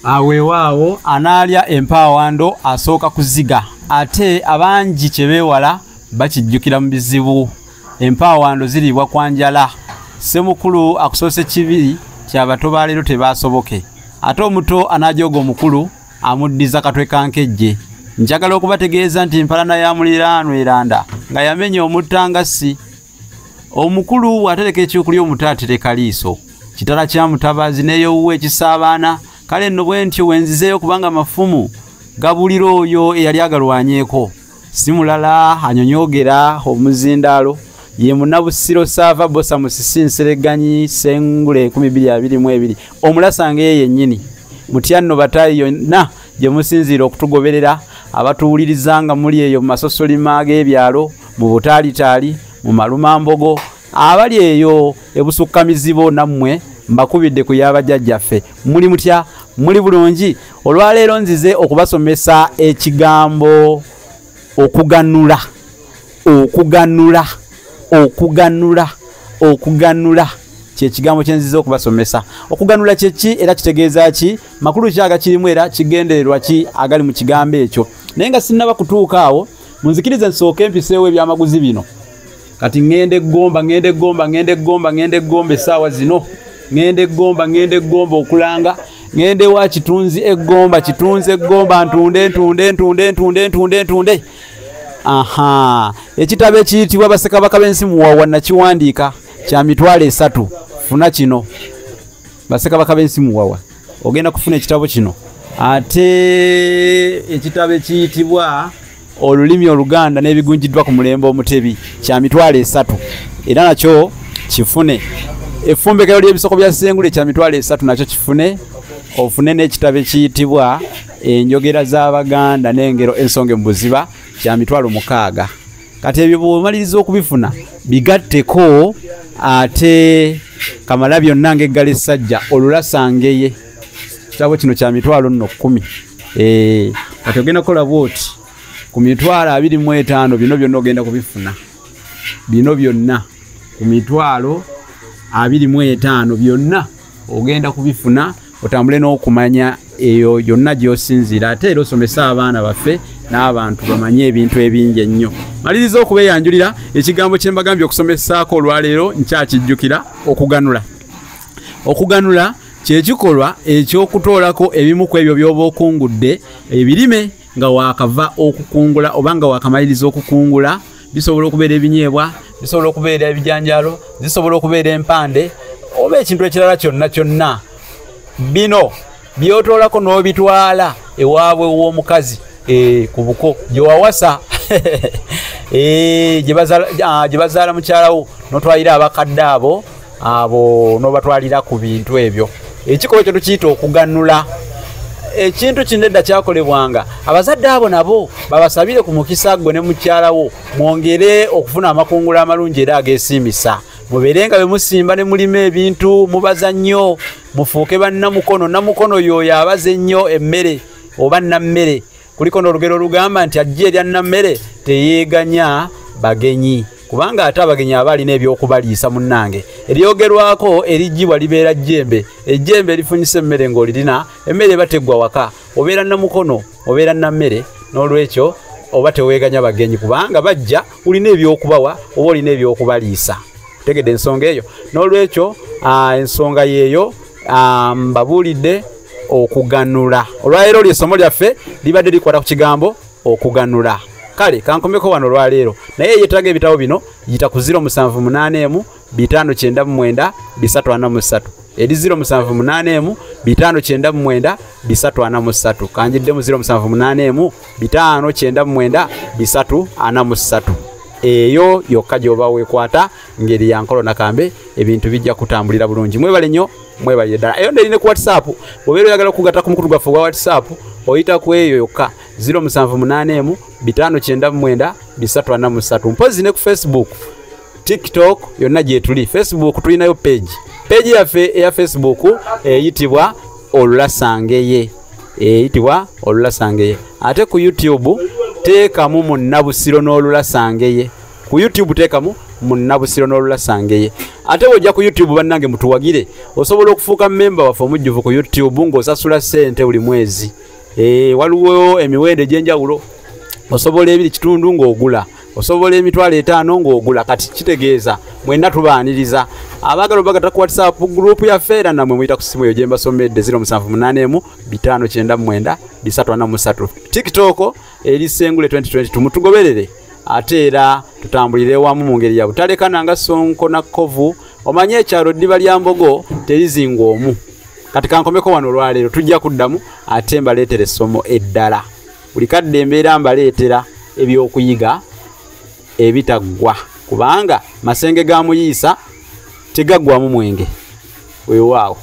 Aweewaawo analya empawando asooka kuziga ate abangi kyebewala bakijjukira mu bizibu. Empawando ziribwa kwa njala. Ssemukulu akusoose kibiri ky'abato ba leero tebaasoboke. Ate omuto anaajoga omukulu amuddiza katwe kankejje. Njagala okubategeeza nti empalana ya muliraanwa eranda nga yamenya omuttangasi. Omukulu atereka ekyokulya omuto atereka liiso. Kitala kya Mutabazi n'eyowuwa ekisaabaana. Kale nno bwe ntyo wenzizeeyo kubanga mafumu gabulira oyo eyali agalwanyeeko. Si mulala anyonyogera omuzindaalo ye Munabusiro Saava Bosa Musisinsereganyi Sengule 1222 omulasange ye yennyini mutyanno batayi yonna gye musinziira okutugoberera abatuwuliriza nga muli eyo mu masosolima g'ebyalo mu butaalitali mu malumambogo abali eyo ebusukka mizibo nammwe mbakubidde ku y'abajjajjaffe muli mutya muli bulungi. Olwaleero nzize okubasomesa ekigambo okuganula kyekigambo kyenzize okubasomesa. Okuganula kyeki era kitegeeza ki, makulu ki agakirimu era kigendererwa ki agali mu kigambo ekyo. Naye nga sinnaba kutuuka awo munzikirize nsooke empiseewo ebyamaguzi bino. Kati ngende gomba essaawa zino ngende gomba okulanga ngende wa kitunzi egomba ntunde. Aha, ekitabo ekiyitibwa Bassekabaka b'ensi muwawa nakiwandiika kya mitwalo 3. Funa kino Bassekabaka b'ensi muwawa ogenda kufuna ekitabo kino. Ate ekitabo ekiyitibwa Olulimi Oluganda n'ebigunjiddwa ku mulembe omutebi kya mitwalo 3 era nakyo kifune. Effumbekero ly'ebisoko bya Ssengule kya mitwalo 3 nakyo kifune. Ofune n'ekitabo ekiyitibwa Enjogera z'Abaganda n'engero ensonge mu buziba kya mitwalo 6. Kati ebyo bw'omaliriza okubifuna bigatteko ate kamala byonna ng'eggala essajja olulasangeye kitabo kino kya mitwalo 10. Kati ogenda kukola bw'oti ku mitwalo 25 bino byonna ogenda kubifuna. Bino byonna ku mitwalo 25 byonna ogenda kubifuna. Otambule n'okumanya eyo yonna gy'osinziira ate era osomesa abaana baffe n'abantu bamanye ebintu ebingi ennyo. Maliriza okubeeyanjulira ekigambo kye mbagambye okusomessaako olwaleero nkyakijjukira. Okuganula kye kikolwa eky'okutoolako ebimu ku ebyo by'oba okungudde ebirime nga waakava okukungula oba nga waakamaliriza okukungula. Bisobola okubeera ebinyeebwa, bisobola okubeera ebijanjaalo, zisobola okubeera empande oba ekintu ekirala kyonna. Bino byotoolako n'obitwala ewaabwe w'omukazi ku buko gye wawasa gye bazaala mukyalawo n'otwalira abakadde abo n'obatwalira ku bintu ebyo. Ekikolwa kyo tukiyita okuganula. Ekintu kino edda kyakolebwanga abazadde abo nabo babasabire ku mukisa gwe ne mukyalawo mwongere okufuna amakungula amalungi era ageesiimisa. Mubeerenga be musimba ne mulima ebintu mubaza nnyo mufuuke bannamukono. Namukono yoyo abaza ennyo emmere oba nammere. Kuliko n'olugero olugamba nti ajja erya nammere teyeeganya bagenyi kubanga ate abagenyi aba alina ebyokubaliisa munnange. Eryogerwako eriggibwa libeera jjembe. Ejjembe lifunyisa emmere ng'olirina emmere eba teggwa waka. Obeera namukono obeera nammere n'olwekyo oba teweeganya bagenyi kubanga bajja olina ebyokubawa oba olina ebyokubaliisa. Tegedde ensonga eyo. N'olwekyo ensonga yeeyo mbabuulidde okuganula. Olwaleero ly'essomo lyaffe libadde likwata ku kigambo okuganula. Kale kankomeko wano olwaleero naye yeetaga ebitabo bino yita ku 078 599 343 eri 078 599 343 kanjidde mu 078 599 343 eyo yokka gyoba weekwata ngeri yankolo nakambe ebintu bijja kutambulira bulungi. Mwebale nnyo mwebale ddala. Eyo nderi ne ku WhatsApp bw'obeera oyagala okugatta ku mukutu gwaffe gwa WhatsApp oyita ku eyo yokka 078 599 343. Mpozi ne ku Facebook TikTok yonna gye tuli. Facebook tulinayo page yaffe eya Facebook eyitibwa Olulasangeye. Ate ku YouTube teekamu Munabusiro n'Olulasangeye. Ku YouTube teekamu Munnabusiro n'Olulasangeye. Ate wojja ku YouTube bannange mutuwagire osobola okufuuka member waffe omujjuvu ku YouTube ng'osasula ssente buli mwezi. Waliwo emiwendo egy'enjawulo. Osobola 2.5 ng'ogula, osobola 5,000 ng'ogula. Kati kitegeeza mwenna tubaaniriza abaagala bagata ku WhatsApp group ya Fera namwe muyita ku simu eyo gye mbasomedde 0781 TikTok eri Sengule 2020 mutugoberere ate era tutambulire wamu mu ngeri ya butalekana nga Sonko na Kovu. Omanye ekyalo Ddiba lya Mbogo terizinga omu. Kati kankomeko wano olwaleero tujja kuddamu ate mbaleetere essomo eddala. Buli kadde embeera mbaleetera ebyokuyiga ebitaggwa kubanga masenge ga Muyiisa tegaggwamu mwenge. Weewaawo.